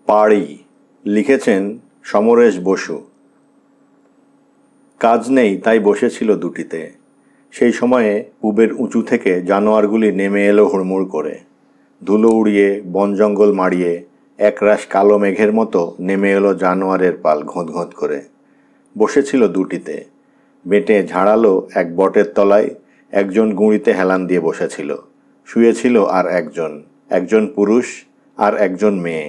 পাড়ি লিখেছেন সমরেশ বসু। কাজ নেই তাই বসেছিল দুটিতে। সেই সময়ে পুবের উঁচু থেকে জানোয়ারগুলি নেমে এলো হুড়মুড় করে। ধুলো উড়িয়ে বন জঙ্গল মাড়িয়ে একরাশ কালো মেঘের মতো নেমে এলো জানোয়ারের পাল ঘোঁত ঘোঁত করে। বসেছিল দুটিতে। বেঁটে ঝাড়ালো এক বটের তলায় একজন গুঁড়িতে হেলান দিয়ে বসেছিল। শুয়েছিল আর একজন পুরুষ আর একজন মেয়ে।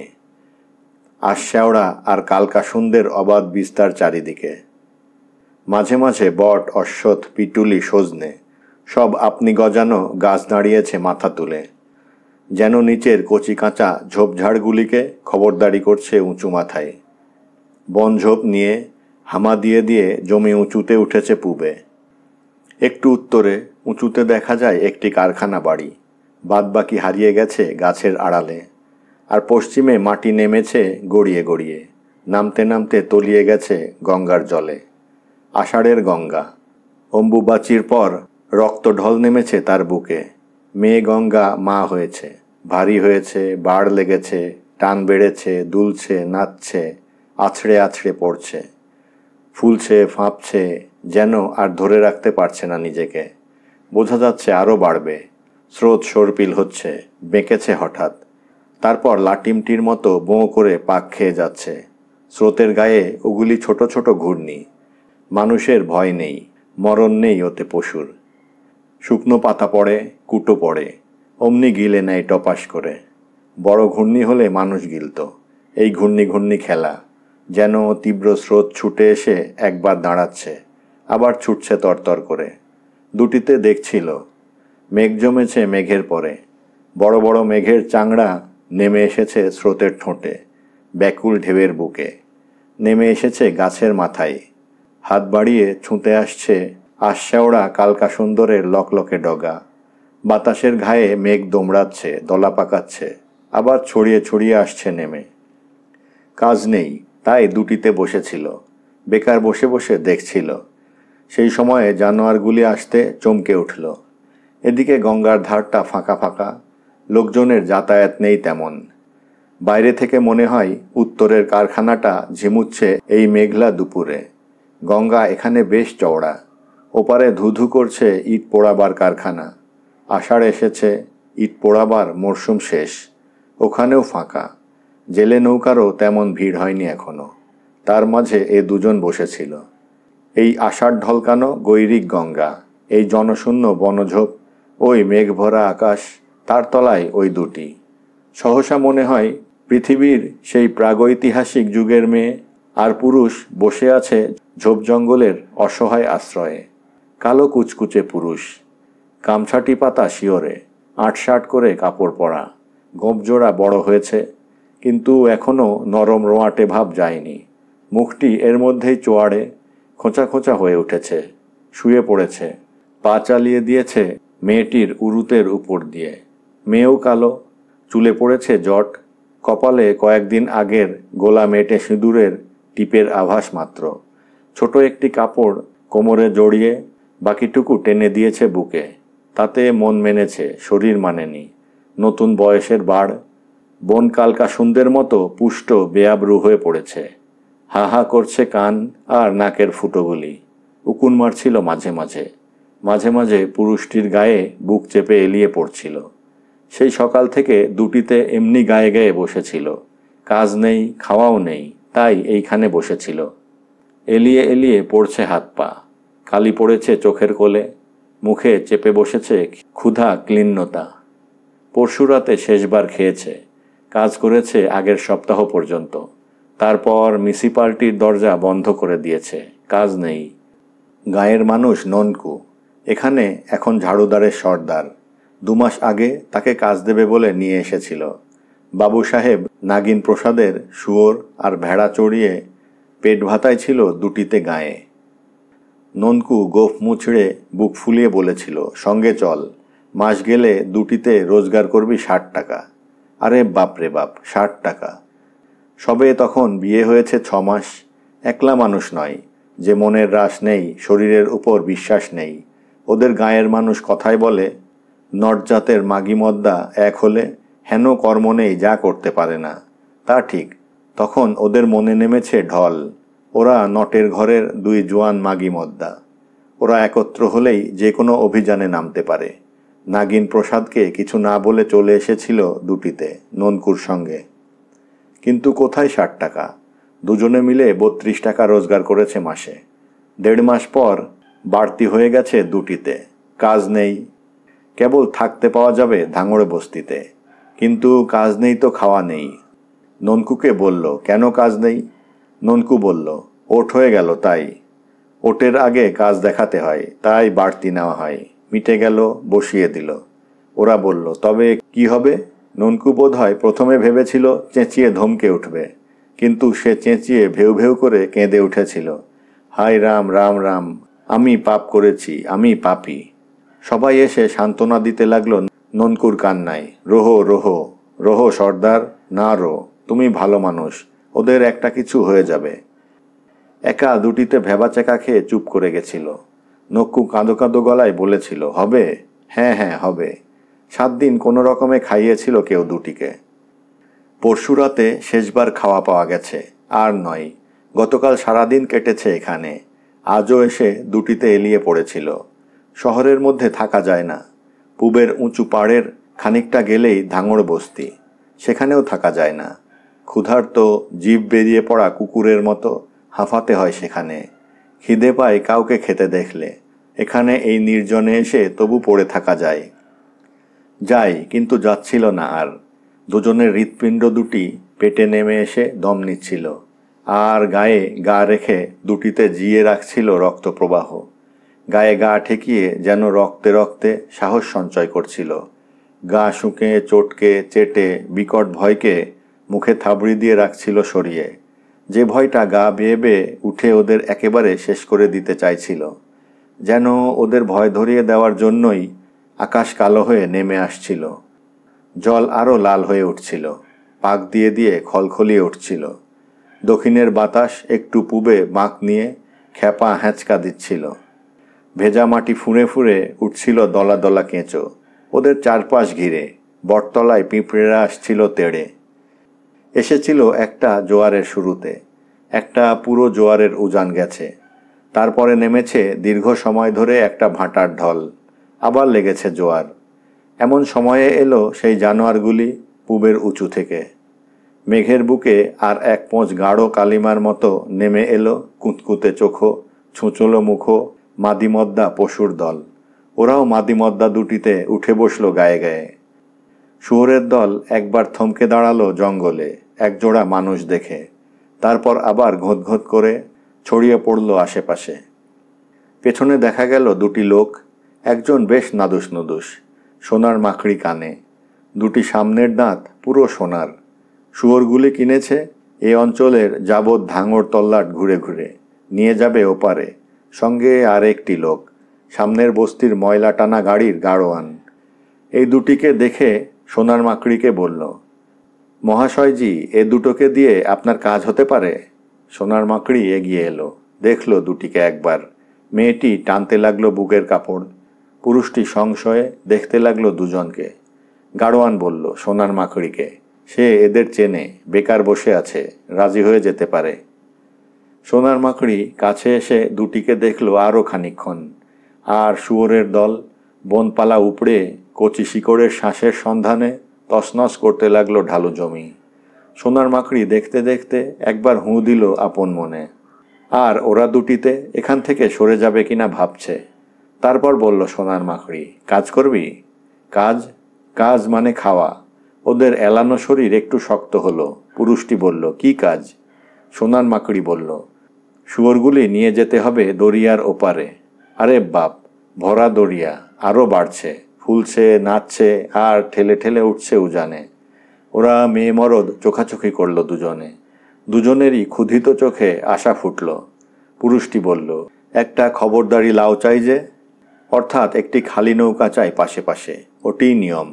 আশ্যাওড়া আর কালকাসুন্দের অবাধ বিস্তার চারিদিকে। মাঝে মাঝে বট, অশ্বত্থ, পিটুলি, সজনে সব আপনি গজানো গাছ দাঁড়িয়েছে মাথা তুলে, যেন নিচের কচি কাঁচা ঝোপঝাড়গুলিকে খবরদারি করছে উঁচু মাথায়। বন ঝোপ নিয়ে হামা দিয়ে দিয়ে জমি উঁচুতে উঠেছে পুবে। একটু উত্তরে উঁচুতে দেখা যায় একটি কারখানা বাড়ি, বাদবাকি হারিয়ে গেছে গাছের আড়ালে। আর পশ্চিমে মাটি নেমেছে গড়িয়ে গড়িয়ে, নামতে নামতে তলিয়ে গেছে গঙ্গার জলে। আষাঢ়ের গঙ্গা। অম্বুবাচীর পর রক্ত ঢল নেমেছে তার বুকে। মেয়ে গঙ্গা মা হয়েছে, ভারী হয়েছে, বাড় লেগেছে, টান বেড়েছে, দুলছে, নাচছে, আছড়ে আছড়ে পড়ছে, ফুলছে, ফাঁপছে, যেন আর ধরে রাখতে পারছে না নিজেকে। বোঝা যাচ্ছে আরও বাড়বে। স্রোত সরপিল হচ্ছে, বেঁকেছে হঠাৎ, তারপর লাটিমটির মতো বোঁ করে পাক খেয়ে যাচ্ছে। স্রোতের গায়ে ওগুলি ছোট ছোট ঘূর্ণি। মানুষের ভয় নেই, মরণ নেই ওতে পশুর। শুকনো পাতা পড়ে, কুটো পড়ে, অমনি গিলে নেয় টপাস করে। বড় ঘূর্ণি হলে মানুষ গিলত। এই ঘূর্ণি ঘূর্ণি খেলা, যেন তীব্র স্রোত ছুটে এসে একবার দাঁড়াচ্ছে, আবার ছুটছে তরতর করে। দুটিতে দেখছিল মেঘ জমেছে মেঘের পরে। বড় বড় মেঘের চাংড়া নেমে এসেছে স্রোতের ঠোঁটে, ব্যাকুল ঢেউয়ের বুকে। নেমে এসেছে গাছের মাথায়, হাত বাড়িয়ে ছুঁতে আসছে আশ্যাওড়া কালকাসুন্দরের লকলকে ডগা। বাতাসের ঘায়ে মেঘ দোমড়াচ্ছে, দলা পাকাচ্ছে, আবার ছড়িয়ে ছড়িয়ে আসছে নেমে। কাজ নেই তাই দুটিতে বসেছিল, বেকার বসে বসে দেখছিল। সেই সময়ে জানোয়ারগুলি আসতে চমকে উঠল। এদিকে গঙ্গার ধারটা ফাঁকা ফাঁকা, লোকজনের যাতায়াত নেই তেমন। বাইরে থেকে মনে হয় উত্তরের কারখানাটা ঝিমুচ্ছে এই মেঘলা দুপুরে। গঙ্গা এখানে বেশ চওড়া। ওপারে ধুধু করছে ইট পোড়াবার কারখানা। আষাঢ় এসেছে, ইট পোড়াবার মরশুম শেষ। ওখানেও ফাঁকা। জেলে নৌকারও তেমন ভিড় হয়নি এখনো। তার মাঝে এ দুজন বসেছিল। এই আষাঢ় ঢলকানো গৈরিক গঙ্গা, এই জনশূন্য বনঝোপ, ওই মেঘ ভরা আকাশ, তার তলায় ওই দুটি। সহসা মনে হয় পৃথিবীর সেই প্রাগৈতিহাসিক যুগের মেয়ে আর পুরুষ বসে আছে ঝোপ জঙ্গলের অসহায় আশ্রয়ে। কালো কুচকুচে পুরুষ, গামছাটি পাতা শিওরে, আটসাট করে কাপড় পরা, গোঁপজোড়া বড় হয়েছে, কিন্তু এখনও নরম রোঁয়াটে ভাব যায়নি। মুখটি এর মধ্যেই চোয়াড়ে, খোঁচা খোঁচা হয়ে উঠেছে। শুয়ে পড়েছে, পা চালিয়ে দিয়েছে মেয়েটির উরুতের উপর দিয়ে। মেয়েও কালো, চুলে পড়েছে জট, কপালে কয়েকদিন আগের গোলা মেটে সিঁদুরের টিপের আভাস মাত্র। ছোট একটি কাপড় কোমরে জড়িয়ে বাকিটুকু টেনে দিয়েছে বুকে। তাতে মন মেনেছে, শরীর মানেনি। নতুন বয়সের বাড়, বন কালকাসুন্দের মতো পুষ্ট বেয়াবরু হয়ে পড়েছে। হা হা করছে কান আর নাকের ফুটোগুলি। উকুন মারছিল মাঝে মাঝে। মাঝে মাঝে পুরুষটির গায়ে বুক চেপে এলিয়ে পড়ছিল। সেই সকাল থেকে দুটিতে এমনি গায়ে গায়ে বসেছিল। কাজ নেই, খাওয়াও নেই, তাই এইখানে বসেছিল। এলিয়ে এলিয়ে পড়ছে হাত পা, কালি পড়েছে চোখের কোলে, মুখে চেপে বসেছে ক্ষুধা ক্লিন্নতা। পরশু রাতে শেষবার খেয়েছে, কাজ করেছে আগের সপ্তাহ পর্যন্ত। তারপর মিউনিসিপালিটির দরজা বন্ধ করে দিয়েছে, কাজ নেই। গাঁয়ের মানুষ ননকু, এখানে এখন ঝাড়ুদারের সর্দার। 2 মাস আগে তাকে কাজ দেবে বলে নিয়ে এসেছিল। বাবু সাহেব নাগিন প্রসাদের শুয়োর আর ভেড়া চড়িয়ে পেট ভাতায় ছিল দুটিতে গায়ে। ননকু গোঁফ মুছড়ে বুক ফুলিয়ে বলেছিল, সঙ্গে চল, মাস গেলে দুটিতে রোজগার করবি 60 টাকা। আরে বাপরে বাপ, 60 টাকা! সবে তখন বিয়ে হয়েছে 6 মাস। একলা মানুষ নয় যে মনের রাশ নেই, শরীরের উপর বিশ্বাস নেই। ওদের গাঁয়ের মানুষ কথায় বলে, নটজাতের মাগি মদ্দা এক হলে হেন কর্ম নেই যা করতে পারে না। তা ঠিক, তখন ওদের মনে নেমেছে ঢল। ওরা নটের ঘরের দুই জোয়ান মাগি মদ্দা। ওরা একত্র হলেই যে কোনো অভিযানে নামতে পারে। নাগিন প্রসাদকে কিছু না বলে চলে এসেছিল দুটিতে ননকুর সঙ্গে। কিন্তু কোথায় 60 টাকা? দুজনে মিলে 32 টাকা রোজগার করেছে মাসে। 1.5 মাস পর বাড়তি হয়ে গেছে দুটিতে। কাজ নেই, কেবল থাকতে পাওয়া যাবে ধাঙড়ে বস্তিতে। কিন্তু কাজ নেই তো খাওয়া নেই। ননকুকে বলল, কেন কাজ নেই? ননকু বলল, ওট হয়ে গেল তাই। ওটের আগে কাজ দেখাতে হয়, তাই বাড়তি নেওয়া হয়। মিটে গেল, বসিয়ে দিল। ওরা বলল, তবে কি হবে? ননকু বোধ হয় প্রথমে ভেবেছিল চেঁচিয়ে ধমকে উঠবে, কিন্তু সে চেঁচিয়ে ভেউ ভেউ করে কেঁদে উঠেছিল। হায় রাম রাম রাম, আমি পাপ করেছি, আমি পাপী। সবাই এসে সান্ত্বনা দিতে লাগলো ননকুর কান্নায়। রোহো রোহো রোহো সর্দার, না রো, তুমি ভালো মানুষ, ওদের একটা কিছু হয়ে যাবে। একা দুটিতে ভেবাচেকা খেয়ে চুপ করে গেছিল। নক্কু কাঁদো কাঁদো গলায় বলেছিল, হবে? হ্যাঁ হ্যাঁ হবে। 7 দিন কোনো রকমে খাইয়েছিল কেউ দুটিকে। পরশু রাতে শেষবার খাওয়া পাওয়া গেছে, আর নয়। গতকাল সারাদিন কেটেছে এখানে। আজও এসে দুটিতে এলিয়ে পড়েছিল। শহরের মধ্যে থাকা যায় না। পূবের উঁচু পাড়ের খানিকটা গেলেই ধাঙড় বস্তি, সেখানেও থাকা যায় না। ক্ষুধার্ত জিভ বেরিয়ে পড়া কুকুরের মতো হাঁফাতে হয় সেখানে। খিদে পায় কাউকে খেতে দেখলে। এখানে এই নির্জনে এসে তবু পড়ে থাকা যায়। যাই, কিন্তু যাচ্ছিল না আর। দুজনের হৃৎপিণ্ড দুটি পেটে নেমে এসে দম নিচ্ছিল, আর গায়ে গা রেখে দুটিতে জিয়ে রাখছিল রক্তপ্রবাহ। গায়ে গা ঠেকিয়ে যেন রক্তে রক্তে সাহস সঞ্চয় করছিল। গা শুঁকে চটকে চেটে বিকট ভয়কে মুখে থাবড়ি দিয়ে রাখছিল সরিয়ে। যে ভয়টা গা বেয়ে বেয়ে উঠে ওদের একেবারে শেষ করে দিতে চাইছিল। যেন ওদের ভয় ধরিয়ে দেওয়ার জন্যই আকাশ কালো হয়ে নেমে আসছিল। জল আরও লাল হয়ে উঠছিল, পাক দিয়ে দিয়ে খলখলিয়ে উঠছিল। দক্ষিণের বাতাস একটু পূবে বাঁক নিয়ে খ্যাপা হ্যাঁচকা দিচ্ছিল। ভেজা মাটি ফুঁড়ে ফুঁড়ে উঠছিল দলা দলা কেঁচো ওদের চারপাশ ঘিরে। বটতলায় পিঁপড়েরা আসছিল তেড়ে। এসেছিল একটা জোয়ারের শুরুতে, একটা পুরো জোয়ারের উজান গেছে। তারপরে নেমেছে দীর্ঘ সময় ধরে একটা ভাটার ঢল। আবার লেগেছে জোয়ার। এমন সময়ে এলো সেই জানোয়ারগুলি পূবের উঁচু থেকে। মেঘের বুকে আর এক পোঁচ গাঢ় কালিমার মতো নেমে এলো কুঁতকুঁতে চোখো, ছুঁচলো মুখো মাদিমদ্দা পশুর দল। ওরাও মাদিমদ্দা দুটিতে উঠে বসলো গায়ে গায়ে। শুয়োরের দল একবার থমকে দাঁড়ালো জঙ্গলে একজোড়া মানুষ দেখে। তারপর আবার ঘোঁত করে ছড়িয়ে পড়ল আশেপাশে। পেছনে দেখা গেল দুটি লোক। একজন বেশ নাদুস নুদুস, সোনার মাকড়ি কানে, দুটি সামনের দাঁত পুরো সোনার। শুয়োরগুলি কিনেছে এই অঞ্চলের যাবৎ ধাঙড় তল্লাট ঘুরে ঘুরে, নিয়ে যাবে ওপারে। সঙ্গে আর একটি লোক, সামনের বস্তির ময়লা টানা গাড়ির গাড়োয়ান। এই দুটিকে দেখে সোনার মাকড়িকে বলল, মহাশয়জি, এ দুটোকে দিয়ে আপনার কাজ হতে পারে? সোনার মাকড়ি এগিয়ে এলো, দেখল দুটিকে একবার। মেয়েটি টানতে লাগলো বুকের কাপড়। পুরুষটি সংশয়ে দেখতে লাগলো দুজনকে। গাড়োয়ান বলল সোনার মাকড়িকে, সে এদের চেনে, বেকার বসে আছে, রাজি হয়ে যেতে পারে। সোনার মাকড়ি কাছে এসে দুটিকে দেখল আরও খানিকক্ষণ। আর শুয়োরের দল বনপালা উপড়ে কচি শিকড়ের শ্বাসের সন্ধানে তছনছ করতে লাগলো ঢালু জমি। সোনার মাকড়ি দেখতে দেখতে একবার হুঁ দিল আপন মনে। আর ওরা দুটিতে এখান থেকে সরে যাবে কিনা ভাবছে। তারপর বলল সোনার মাকড়ি, কাজ করবি? কাজ? কাজ মানে খাওয়া। ওদের এলানো শরীর একটু শক্ত হলো। পুরুষটি বলল, কি কাজ? সোনার মাকড়ি বলল, শুয়োরগুলি নিয়ে যেতে হবে দরিয়ার ওপারে। আরে বাপ, ভরা দরিয়া, আরও বাড়ছে, ফুলছে, নাচছে, আর ঠেলে ঠেলে উঠছে উজানে। ওরা মেয়ে মরদ চোখাচোখি করল দুজনে। দুজনেরই ক্ষুধিত চোখে আশা ফুটল। পুরুষটি বলল, একটা খবরদারি লাউ চাই যে, অর্থাৎ একটি খালি নৌকা চাই পাশে পাশে, ওটিই নিয়ম।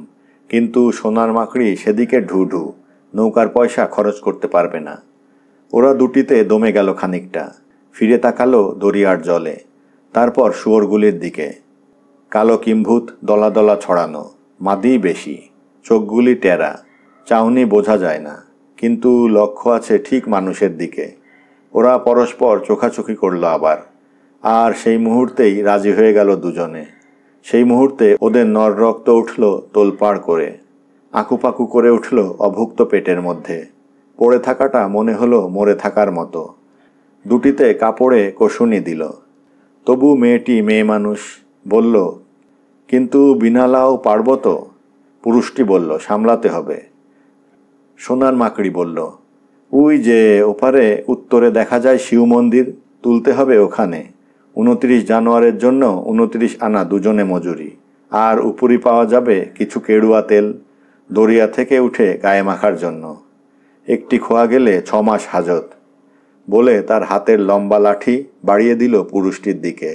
কিন্তু সোনার মাকড়ি সেদিকে ঢুঢু, নৌকার পয়সা খরচ করতে পারবে না। ওরা দুটিতে দমে গেল খানিকটা, ফিরে তাকালো দরিয়ার জলে, তারপর শুয়োরগুলির দিকে। কালো কিম্ভূত দলা দলা ছড়ানো, মাদিই বেশি, চোখগুলি টেরা, চাউনি বোঝা যায় না, কিন্তু লক্ষ্য আছে ঠিক মানুষের দিকে। ওরা পরস্পর চোখাচোখি করল আবার, আর সেই মুহূর্তেই রাজি হয়ে গেল দুজনে। সেই মুহূর্তে ওদের নররক্ত উঠল তোলপাড় করে, আঁকুপাকু করে উঠল অভুক্ত পেটের মধ্যে। পড়ে থাকাটা মনে হলো মরে থাকার মতো। দুটিতে কাপড়ে কষুনি দিল। তবু মেয়েটি মেয়ে মানুষ, বলল, কিন্তু বিনা লাউ পারব তো? পুরুষটি বলল, সামলাতে হবে। সোনার মাকড়ি বলল, ওই যে ওপারে উত্তরে দেখা যায় শিব মন্দির, তুলতে হবে ওখানে। 29 জানুয়ারির জন্য 29 আনা দুজনে মজুরি। আর উপরি পাওয়া যাবে কিছু কেড়ুয়া তেল, দরিয়া থেকে উঠে গায়ে মাখার জন্য। একটি খোয়া গেলে 6 মাস হাজত। বলে তার হাতের লম্বা লাঠি বাড়িয়ে দিল পুরুষটির দিকে।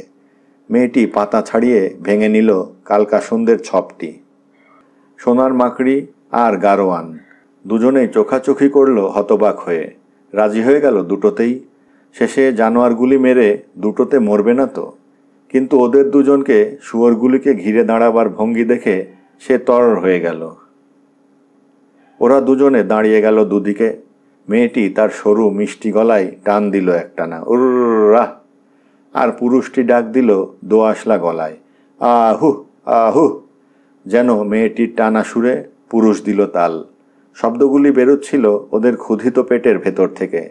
মেয়েটি পাতা ছাড়িয়ে ভেঙে নিল কালকাসন্দের ছপটি। সোনার মাকড়ি আর গারোয়ান দুজনেই চোখাচোখি করল হতবাক হয়ে। রাজি হয়ে গেল দুটোতেই। শেষে জানোয়ারগুলি মেরে দুটোতে মরবে না তো? কিন্তু ওদের দুজনকে শুয়োরগুলিকে ঘিরে দাঁড়াবার ভঙ্গি দেখে সে তরল হয়ে গেল। ওরা দুজনে দাঁড়িয়ে গেল দুদিকে। মেয়েটি তার সরু মিষ্টি গলায় টান দিল একটানা, উর্রাহ। আর পুরুষটি ডাক দিল দোআঁশলা গলায়, আহু আহু। যেন মেয়েটির টানা সুরে পুরুষ দিল তাল। শব্দগুলি বেরোচ্ছিল ওদের ক্ষুধিত পেটের ভেতর থেকে।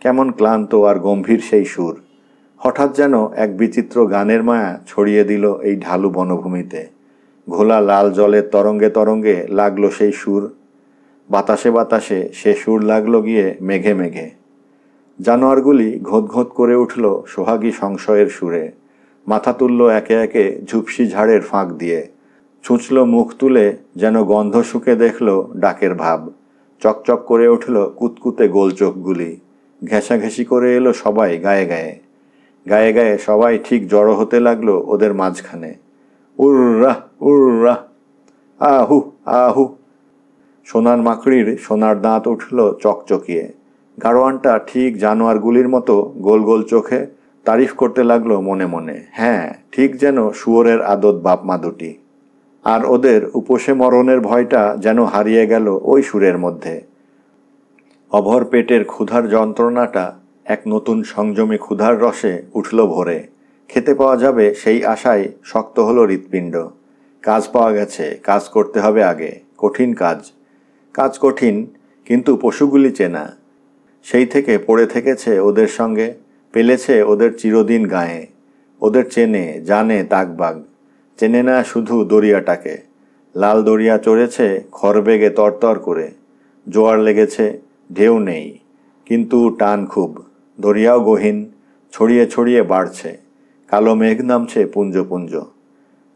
কেমন ক্লান্ত আর গম্ভীর সেই সুর। হঠাৎ যেন এক বিচিত্র গানের মায়া ছড়িয়ে দিল এই ঢালু বনভূমিতে। ঘোলা লাল জলের তরঙ্গে তরঙ্গে লাগলো সেই সুর। বাতাসে বাতাসে সে সুর লাগলো গিয়ে মেঘে মেঘে। জানোয়ারগুলি ঘোঁত করে উঠল সোহাগী সংশয়ের সুরে। মাথা তুলল একে একে ঝুপসি ঝাড়ের ফাঁক দিয়ে। ছুঁচল মুখ তুলে যেন গন্ধ শুকে দেখল ডাকের ভাব। চকচক করে উঠল কুতকুতে গোল চোখগুলি। ঘেঁষাঘেঁষি করে এলো সবাই গায়ে গায়ে। গায়ে গায়ে সবাই ঠিক জড়ো হতে লাগলো ওদের মাঝখানে। উর্রাহ উর্রাহ, আহু আহু। সোনার মাকড়ির সোনার দাঁত উঠল চকচকিয়ে। গাড়োয়ানটা ঠিক জানোয়ারগুলির মতো গোল গোল চোখে তারিফ করতে লাগলো মনে মনে। হ্যাঁ, ঠিক যেন শুয়োরের আদত বাপমা দুটি। আর ওদের উপসে মরণের ভয়টা যেন হারিয়ে গেল ওই সুরের মধ্যে। অভর পেটের ক্ষুধার যন্ত্রণাটা এক নতুন সংযমী ক্ষুধার রসে উঠল ভরে। খেতে পাওয়া যাবে সেই আশায় শক্ত হলো হৃৎপিণ্ড। কাজ পাওয়া গেছে, কাজ করতে হবে আগে। কঠিন কাজ। কাজ কঠিন, কিন্তু পশুগুলি চেনা। সেই থেকে পড়ে থেকেছে ওদের সঙ্গে, পেলেছে ওদের চিরদিন গায়ে। ওদের চেনে, জানে তাকবাগ। চেনে না শুধু দরিয়াটাকে। লাল দরিয়া চড়েছে খরবেগে তরতর করে। জোয়ার লেগেছে, ঢেউ নেই, কিন্তু টান খুব। দরিয়াও গহীন, ছড়িয়ে ছড়িয়ে বাড়ছে। কালো মেঘ নামছে পুঞ্জ পুঞ্জ।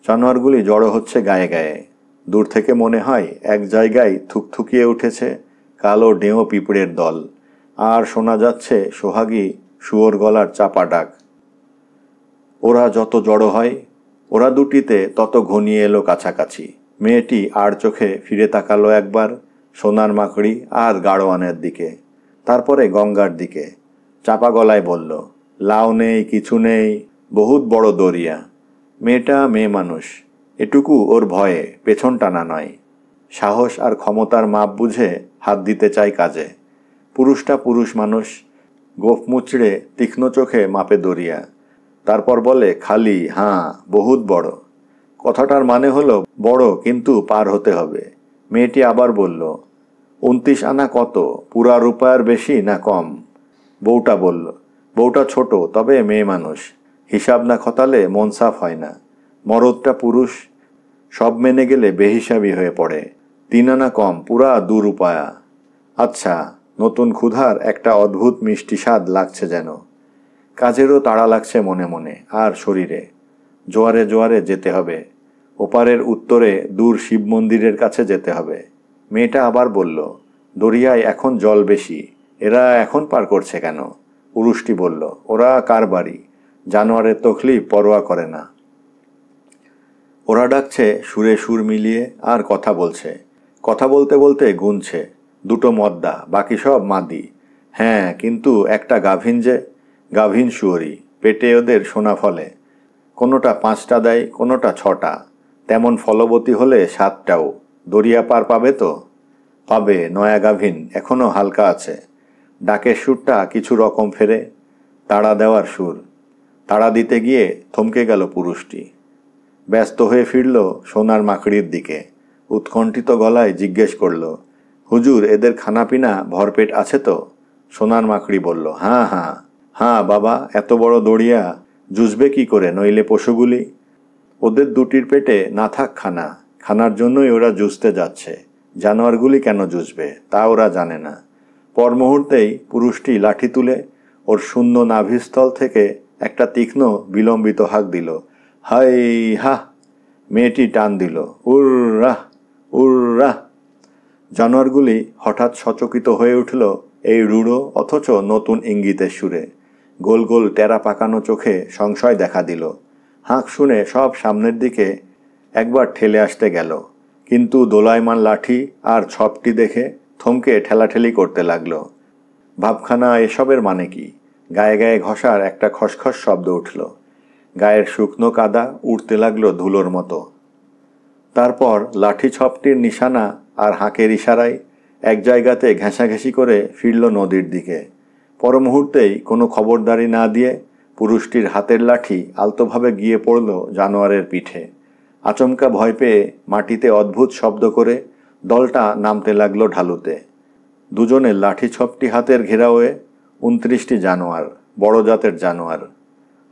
জানোয়ারগুলি জড়ো হচ্ছে গায়ে গায়ে। দূর থেকে মনে হয় এক জায়গায় থুকথুকিয়ে উঠেছে কালো ডেঁও পিঁপড়ের দল। আর শোনা যাচ্ছে সোহাগী শুয়োর গলার চাপা ডাক। ওরা যত জড়ো হয়, ওরা দুটিতে তত ঘনিয়ে এলো কাছাকাছি। মেয়েটি আর চোখে ফিরে তাকালো একবার সোনার মাকড়ি আর গাড়োয়ানের দিকে, তারপরে গঙ্গার দিকে। চাপা গলায় বলল, লাউ নেই, কিছু নেই, বহুত বড় দরিয়া। মেয়েটা মেয়ে মানুষ, এটুকু ওর ভয়ে, পেছন টানা নয়। সাহস আর ক্ষমতার মাপ বুঝে হাত দিতে চায় কাজে। পুরুষটা পুরুষ মানুষ, গোঁফ মুচড়ে তীক্ষ্ণ চোখে মাপে দরিয়া। তারপর বলে, খালি, হাঁ, বহুত বড়। কথাটার মানে হলো বড়, কিন্তু পার হতে হবে। মেয়েটি আবার বলল, 29 আনা কত? পুরা রূপার বেশি না কম? বউটা বলল, বউটা ছোট, তবে মেয়ে মানুষ। হিসাব না খতালে মন সাফ হয় না। মরদটা পুরুষ, সব মেনে গেলে বেহিসাবি হয়ে পড়ে। 3 আনা কম, পুরা 2 রূপায়া। আচ্ছা, নতুন ক্ষুধার একটা অদ্ভুত মিষ্টি স্বাদ লাগছে যেন। কাজেরও তাড়া লাগছে মনে মনে আর শরীরে। জোয়ারে জোয়ারে যেতে হবে। ওপারের উত্তরে দূর শিব মন্দিরের কাছে যেতে হবে। মেয়েটা আবার বলল, দরিয়ায় এখন জল বেশি, এরা এখন পার করছে কেন? পুরুষটি বলল, ওরা কারবারি, জানোয়ারের তখলিফ পরোয়া করে না। ওরা ডাকছে সুরে সুর মিলিয়ে আর কথা বলছে। কথা বলতে বলতে গুনছে, 2টো মদ্দা, বাকি সব মাদি। হ্যাঁ, কিন্তু একটা গাভীন যে, গাভীন শুয়োরি, পেটে ওদের সোনা ফলে। কোনোটা 5টা দেয়, কোনোটা 6টা। তেমন ফলবতী হলে 7টাও। দরিয়া পার পাবে তো? পাবে নয়া গাভিন এখনো হালকা আছে। ডাকের সুরটা কিছু রকম ফেরে, তাড়া দেওয়ার সুর। তাড়া দিতে গিয়ে থমকে গেল পুরুষটি। ব্যস্ত হয়ে ফিরল সোনার মাকড়ির দিকে। উৎকণ্ঠিত গলায় জিজ্ঞেস করল, হুজুর, এদের খানাপিনা ভরপেট আছে তো? সোনার মাকড়ি বলল, হ্যাঁ হ্যাঁ হ্যাঁ বাবা, এত বড় দড়িয়া জুঝবে কি করে নইলে পশুগুলি? ওদের দুটির পেটে না থাক খানা, খানার জন্যই ওরা জুঝতে যাচ্ছে। জানোয়ারগুলি কেন জুঝবে তা ওরা জানে না। পর মুহূর্তেই পুরুষটি লাঠি তুলে ওর শূন্য নাভিস্থল থেকে একটা তীক্ষ্ণ বিলম্বিত হাঁক দিল। হাই হা! মেয়েটি টান দিল, উর্রাহ উর্রাহ! জানোয়ারগুলি হঠাৎ সচকিত হয়ে উঠল এই রূঢ় অথচ নতুন ইঙ্গিতের সুরে। গোল গোল টেরা পাকানো চোখে সংশয় দেখা দিল। হাঁক শুনে সব সামনের দিকে একবার ঠেলে আসতে গেল, কিন্তু দোলায়মান লাঠি আর ছপটি দেখে থমকে ঠেলাঠেলি করতে লাগল। ভাবখানা এসবের মানে কি? গায়ে গায়ে ঘষার একটা খসখস শব্দ উঠল। গায়ের শুকনো কাদা উড়তে লাগলো ধুলোর মতো। তারপর লাঠি ছপটির নিশানা আর হাঁকের ইশারায় এক জায়গাতে ঘেঁষাঘেঁষি করে ফিরল নদীর দিকে। পর মুহূর্তেই কোনো খবরদারি না দিয়ে পুরুষটির হাতের লাঠি আলতোভাবে গিয়ে পড়ল জানোয়ারের পিঠে। আচমকা ভয় পেয়ে মাটিতে অদ্ভুত শব্দ করে দলটা নামতে লাগলো ঢালুতে। দুজনের লাঠি ছপটি হাতের ঘেরাওয়ে 29টি জানোয়ার, বড় জাতের জানোয়ার।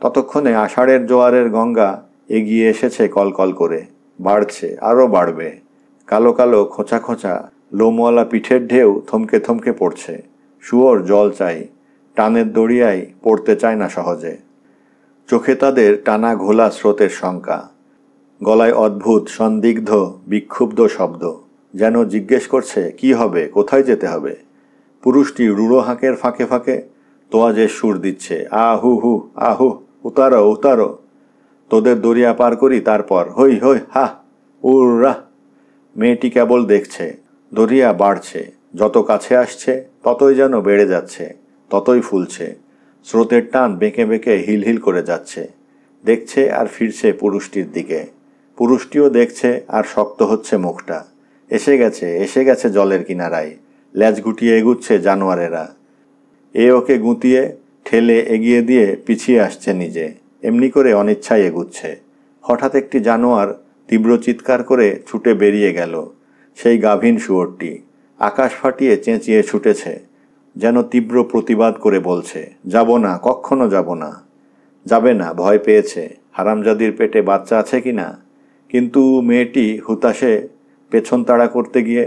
ততক্ষণে আষাঢ়ের জোয়ারের গঙ্গা এগিয়ে এসেছে কলকল করে, বাড়ছে, আরও বাড়বে। কালো কালো খোঁচা খোঁচা লোমওয়ালা পিঠের ঢেউ থমকে থমকে পড়ছে। শুয়োর জল চাই, টানের দড়িয়ায় পড়তে চায় না সহজে। চোখে তাদের টানা ঘোলা স্রোতের শঙ্কা। গলায় অদ্ভুত সন্দিগ্ধ বিক্ষুব্ধ শব্দ, যেন জিজ্ঞেস করছে কি হবে, কোথায় যেতে হবে। পুরুষটি রুড়ো হাঁকের ফাঁকে ফাঁকে তোয়াজের সুর দিচ্ছে, আহু হু আহু, উতারো উতারো, তোদের দরিয়া পার করি তারপর, হই হই হা উর্রাহ। মেয়েটি কেবল দেখছে, দরিয়া বাড়ছে, যত কাছে আসছে ততই যেন বেড়ে যাচ্ছে, ততই ফুলছে। স্রোতের টান বেঁকে বেঁকে হিলহিল করে যাচ্ছে। দেখছে আর ফিরছে পুরুষটির দিকে। পুরুষটিও দেখছে আর শক্ত হচ্ছে মুখটা। এসে গেছে জলের কিনারায়। ল্যাজ গুটিয়ে এগুচ্ছে জানোয়ারেরা। এ ওকে গুঁতিয়ে ঠেলে এগিয়ে দিয়ে পিছিয়ে আসছে নিজে। এমনি করে অনিচ্ছায় এগুচ্ছে। হঠাৎ একটি জানোয়ার তীব্র চিৎকার করে ছুটে বেরিয়ে গেল। সেই গাভীন শুয়োরটি আকাশ ফাটিয়ে চেঁচিয়ে ছুটেছে, যেন তীব্র প্রতিবাদ করে বলছে, যাব না, কখনো যাব না। যাবে না, ভয় পেয়েছে, হারামজাদির পেটে বাচ্চা আছে কি না। কিন্তু মেয়েটি হুতাশে পেছন তাড়া করতে গিয়ে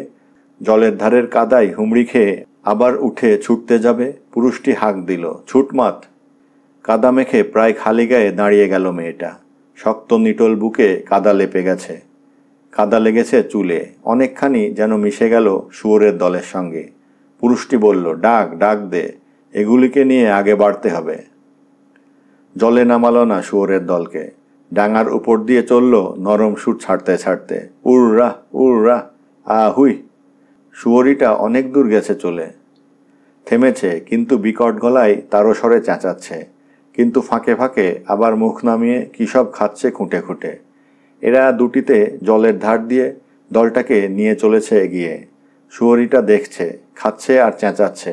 জলের ধারের কাদায় হুমড়ি খেয়ে আবার উঠে ছুটতে যাবে। পুরুষটি হাঁক দিল, ছুটমাত! কাদা মেখে প্রায় খালি গায়ে দাঁড়িয়ে গেল মেয়েটা। শক্ত নিটল বুকে কাদা লেপে গেছে, কাদা লেগেছে চুলে, অনেকখানি যেন মিশে গেল শুয়োরের দলের সঙ্গে। পুরুষটি বলল, ডাক ডাক দে, এগুলিকে নিয়ে আগে বাড়তে হবে। জলে নামালো না শুয়োরের দলকে। ডাঙার উপর দিয়ে চলল নরম সুর ছাড়তে ছাড়তে, উর্রাহ উর্রাহ আহুই। শুয়োরিটা অনেক দূর গেছে চলে, থেমেছে, কিন্তু বিকট গলায় তারও স্বরে চেঁচাচ্ছে। কিন্তু ফাঁকে ফাঁকে আবার মুখ নামিয়ে কী সব খাচ্ছে খুঁটে খুঁটে। এরা দুটিতে জলের ধার দিয়ে দলটাকে নিয়ে চলেছে এগিয়ে। শুয়োরিটা দেখছে, খাচ্ছে আর চেঁচাচ্ছে।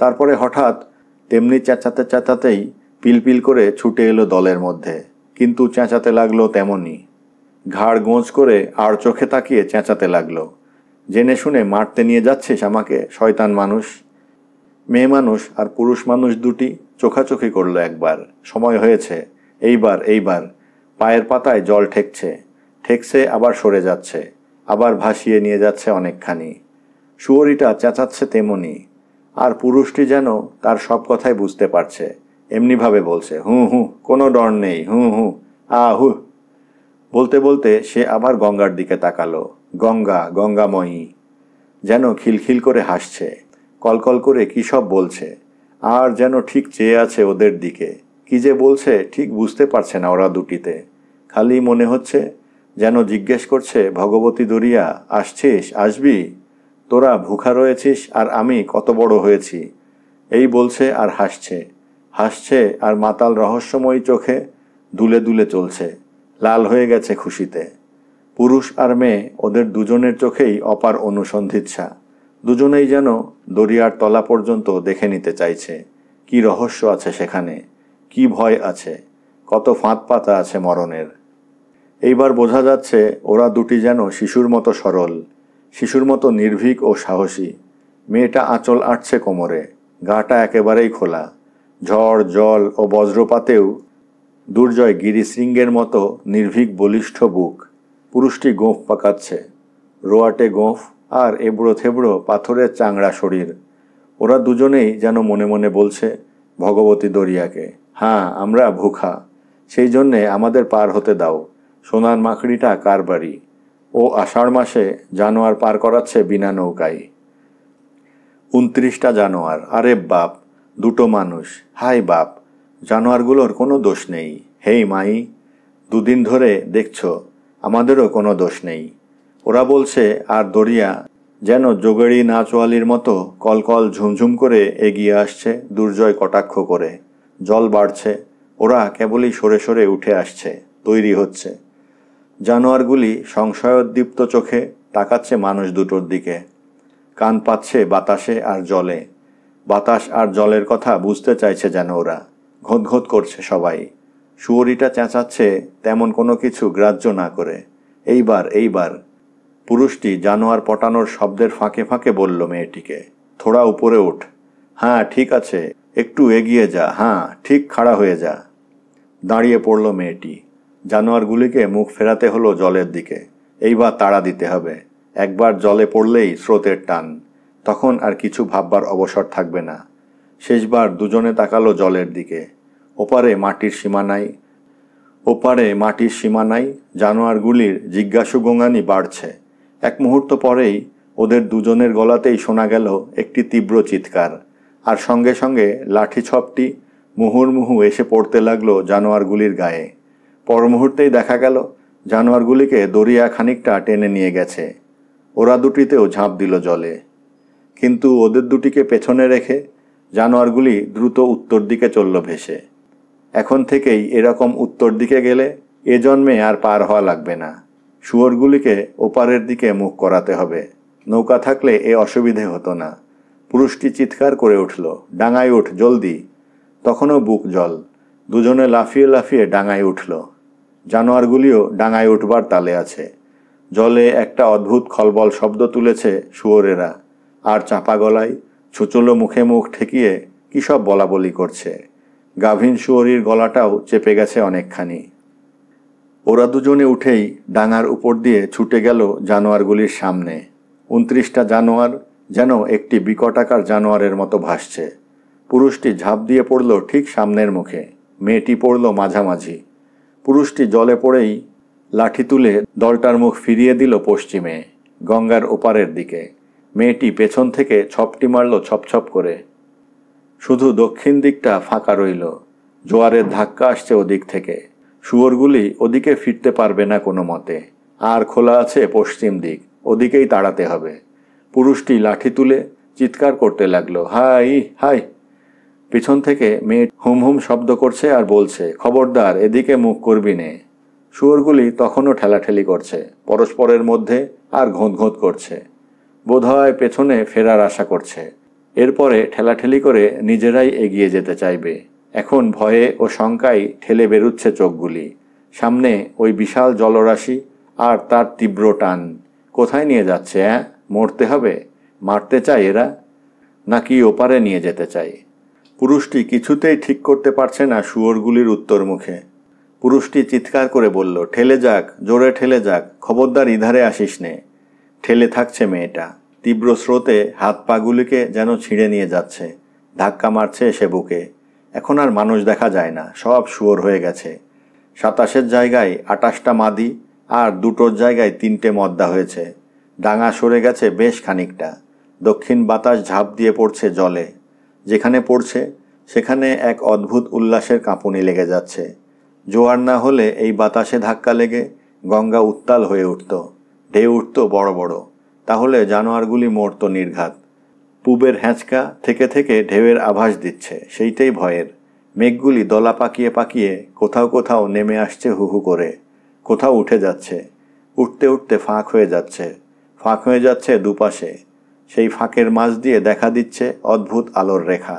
তারপরে হঠাৎ তেমনি চেঁচাতে চেঁচাতেই পিলপিল করে ছুটে এলো দলের মধ্যে, কিন্তু চেঁচাতে লাগলো তেমনই। ঘাড় গোঁজ করে আর চোখে তাকিয়ে চেঁচাতে লাগলো, জেনে শুনে মারতে নিয়ে যাচ্ছিস আমাকে, শয়তান মানুষ! মেয়ে মানুষ আর পুরুষ মানুষ দুটি চোখাচোখি করলো একবার। সময় হয়েছে, এইবার পায়ের পাতায় জল ঠেকছে আবার সরে যাচ্ছে, আবার ভাসিয়ে নিয়ে যাচ্ছে অনেকখানি। শুয়োরিটা চেঁচাচ্ছে তেমনি, আর পুরুষটি যেন তার সব কথাই বুঝতে পারছে, এমনিভাবে বলছে, হু হু, কোনো ডর নেই, হু হু আহু। বলতে বলতে সে আবার গঙ্গার দিকে তাকালো। গঙ্গা, গঙ্গাময়ী যেন খিলখিল করে হাসছে, কলকল করে কী সব বলছে, আর যেন ঠিক চেয়ে আছে ওদের দিকে। কি যে বলছে ঠিক বুঝতে পারছে না ওরা দুটিতে। খালি মনে হচ্ছে যেন জিজ্ঞেস করছে, ভগবতী দরিয়া, আসছিস, আসবি? তোরা ভুখা রয়েছিস আর আমি কত বড় হয়েছি। এই বলছে আর হাসছে আর মাতাল রহস্যময়ী চোখে দুলে দুলে চলছে, লাল হয়ে গেছে খুশিতে। পুরুষ আর মেয়ে ওদের দুজনের চোখেই অপার অনুসন্ধিৎসা। দুজনেই যেন দরিয়ার তলা পর্যন্ত দেখে নিতে চাইছে। কি রহস্য আছে সেখানে, কি ভয় আছে, কত ফাঁদ পাতা আছে মরণের। এইবার বোঝা যাচ্ছে ওরা দুটি যেন শিশুর মতো সরল, শিশুর মতো নির্ভীক ও সাহসী। মেয়েটা আঁচল আঁটছে কোমরে, গাটা একেবারেই খোলা। ঝড়, জল ও বজ্রপাতেও দুর্জয় গিরিশৃঙ্গের মতো নির্ভীক বলিষ্ঠ বুক। পুরুষটি গোঁফ পাকাচ্ছে, রোয়াটে গোঁফ আর এবড়ো থেবড়ো পাথরের চাংড়া শরীর। ওরা দুজনেই যেন মনে মনে বলছে ভগবতী দরিয়াকে, হ্যাঁ আমরা ভুখা, সেই জন্যে আমাদের পার হতে দাও। সোনার মাকড়িটা কার বাড়ি? ও আষাঢ় মাসে জানোয়ার পার করাচ্ছে বিনা নৌকায়। 29টা জানোয়ার, আরে বাপ, দুটো মানুষ, হাই বাপ। জানোয়ারগুলোর কোনো দোষ নেই। হেই মাই, দুদিন ধরে দেখছো আমাদেরও কোনো দোষ নেই। ওরা বলছে, আর দরিয়া যেন যোগেড়ি নাচওয়ালির মতো কলকল ঝুমঝুম করে এগিয়ে আসছে দুর্জয় কটাক্ষ করে। জল বাড়ছে, ওরা কেবলই সরে সরে উঠে আসছে, তৈরি হচ্ছে। জানোয়ারগুলি সংশয়োদ্দীপ্ত চোখে তাকাচ্ছে মানুষ দুটোর দিকে। কান পাচ্ছে বাতাসে আর জলে। বাতাস আর জলের কথা বুঝতে চাইছে যেন ওরা। ঘোঁতঘোঁত করছে সবাই। শুয়োরিটা চেঁচাচ্ছে তেমন কোনো কিছু গ্রাহ্য না করে। এইবার পুরুষটি জানোয়ার পটানোর শব্দের ফাঁকে ফাঁকে বলল মেয়েটিকে, থোড়া উপরে উঠ। হ্যাঁ ঠিক আছে, একটু এগিয়ে যা, হ্যাঁ ঠিক খাড়া হয়ে যা। দাঁড়িয়ে পড়ল মেয়েটি। জানোয়ারগুলিকে মুখ ফেরাতে হলো জলের দিকে। এইবার তাড়া দিতে হবে। একবার জলে পড়লেই স্রোতের টান, তখন আর কিছু ভাববার অবসর থাকবে না। শেষবার দুজনে তাকালো জলের দিকে। ওপারে মাটির সীমানায় জানোয়ারগুলির জিজ্ঞাসু গোঙানি বাড়ছে। এক মুহূর্ত পরেই ওদের দুজনের গলাতেই শোনা গেল একটি তীব্র চিৎকার, আর সঙ্গে সঙ্গে লাঠিছপটি মুহুর্মুহু এসে পড়তে লাগলো জানোয়ারগুলির গায়ে। পর মুহূর্তেই দেখা গেল জানোয়ারগুলিকে দরিয়া খানিকটা টেনে নিয়ে গেছে। ওরা দুটিতেও ঝাঁপ দিল জলে, কিন্তু ওদের দুটিকে পেছনে রেখে জানোয়ারগুলি দ্রুত উত্তর দিকে চলল ভেসে। এখন থেকেই এরকম উত্তর দিকে গেলে এ জন্মে আর পার হওয়া লাগবে না। শুয়োরগুলিকে ওপারের দিকে মুখ করাতে হবে। নৌকা থাকলে এ অসুবিধে হতো না। পুরুষটি চিৎকার করে উঠল, ডাঙায় উঠ জলদি। তখনও বুক জল। দুজনে লাফিয়ে লাফিয়ে ডাঙায় উঠল। জানোয়ারগুলিও ডাঙায় উঠবার তালে আছে। জলে একটা অদ্ভুত খলবল শব্দ তুলেছে শুয়োরেরা, আর চাপা গলায় ছুচলো মুখে মুখ ঠেকিয়ে কী সব বলাবলি করছে। গাভীন শুয়োরির গলাটাও চেপে গেছে অনেকখানি। ওরা দুজনে উঠেই ডাঙার উপর দিয়ে ছুটে গেল জানোয়ারগুলির সামনে। 29টা জানোয়ার যেন একটি বিকটাকার জানোয়ারের মতো ভাসছে। পুরুষটি ঝাঁপ দিয়ে পড়ল ঠিক সামনের মুখে, মেয়েটি পড়ল মাঝামাঝি। পুরুষটি জলে পড়েই লাঠি তুলে দলটার মুখ ফিরিয়ে দিল পশ্চিমে, গঙ্গার ওপারের দিকে। মেয়েটি পেছন থেকে ছপটি মারল ছপছপ করে। শুধু দক্ষিণ দিকটা ফাঁকা রইল। জোয়ারের ধাক্কা আসছে ওদিক থেকে। শুয়োরগুলি ওদিকে ফিরতে পারবে না কোনো মতে। আর খোলা আছে পশ্চিম দিক, ওদিকেই তাড়াতে হবে। পুরুষটি লাঠি তুলে চিৎকার করতে লাগলো, হাই হাই। পিছন থেকে মেয়ে হুম হুম শব্দ করছে আর বলছে, খবরদার এদিকে মুখ করবি নে। শুয়োরগুলি তখনও ঠেলাঠেলি করছে পরস্পরের মধ্যে আর ঘোঁত করছে। বোধহয় পেছনে ফেরার আশা করছে। এরপরে ঠেলাঠেলি করে নিজেরাই এগিয়ে যেতে চাইবে। এখন ভয়ে ও শঙ্কায় ঠেলে বেরুচ্ছে চোখগুলি। সামনে ওই বিশাল জলরাশি আর তার তীব্র টান। কোথায় নিয়ে যাচ্ছে? মরতে হবে? মারতে চায় এরা, নাকি ওপারে নিয়ে যেতে চায়? পুরুষটি কিছুতেই ঠিক করতে পারছে না শুয়োরগুলির উত্তর মুখে। পুরুষটি চিৎকার করে বলল, ঠেলে যাক, জোরে ঠেলে যাক, খবরদার ইধারে আসিস নে। ঠেলে থাকছে মেয়েটা। তীব্র স্রোতে হাত পাগুলিকে যেন ছিঁড়ে নিয়ে যাচ্ছে, ধাক্কা মারছে সে বুকে। এখন আর মানুষ দেখা যায় না, সব শুয়োর হয়ে গেছে। 27 জায়গায় 28টা মাদি আর দুটোর জায়গায় 3টে মদ্দা হয়েছে। ডাঙা সরে গেছে বেশ খানিকটা। দক্ষিণ বাতাস ঝাঁপ দিয়ে পড়ছে জলে। যেখানে পড়ছে সেখানে এক অদ্ভুত উল্লাসের কাঁপুনি লেগে যাচ্ছে। জোয়ার না হলে এই বাতাসে ধাক্কা লেগে গঙ্গা উত্তাল হয়ে উঠত, ঢেউ উঠত বড় বড়। তাহলে জানোয়ারগুলি মরত নির্ঘাত। পূবের হ্যাঁচকা থেকে থেকে ঢেউয়ের আভাস দিচ্ছে, সেইটাই ভয়ের। মেঘগুলি দলা পাকিয়ে পাকিয়ে কোথাও কোথাও নেমে আসছে হুহু করে, কোথাও উঠে যাচ্ছে। উঠতে উঠতে ফাঁক হয়ে যাচ্ছে দুপাশে। সেই ফাঁকের মাঝ দিয়ে দেখা দিচ্ছে অদ্ভুত আলোর রেখা,